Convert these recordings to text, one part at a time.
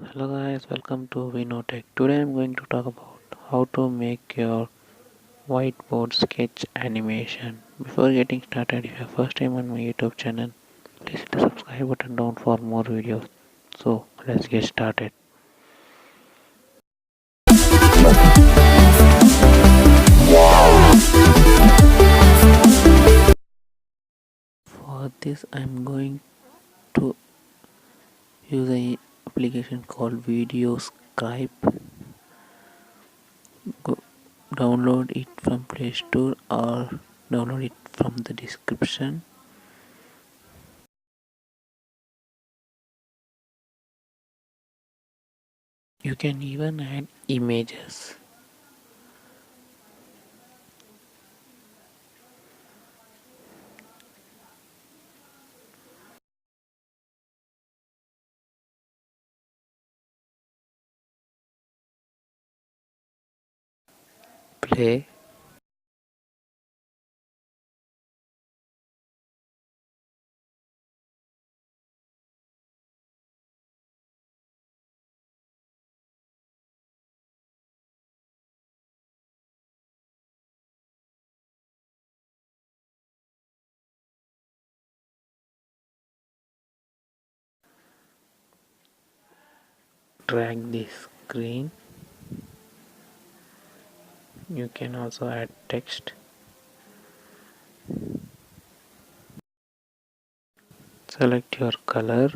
Hello guys, welcome to V Knowtech. Today I'm going to talk about how to make your whiteboard sketch animation. Before getting started, if you're first time on my YouTube channel, please hit the subscribe button down for more videos. So let's get started. For this I'm going to use a application called Video Skype. Go, download it from Play Store or download it from the description. You can even add images. Play. Drag the screen. You can also add text. Select your color.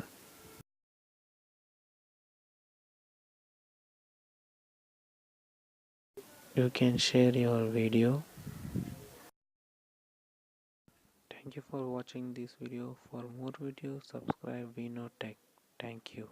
You can share your video. Thank you for watching this video. For more videos, subscribe V Knowtech. Thank you.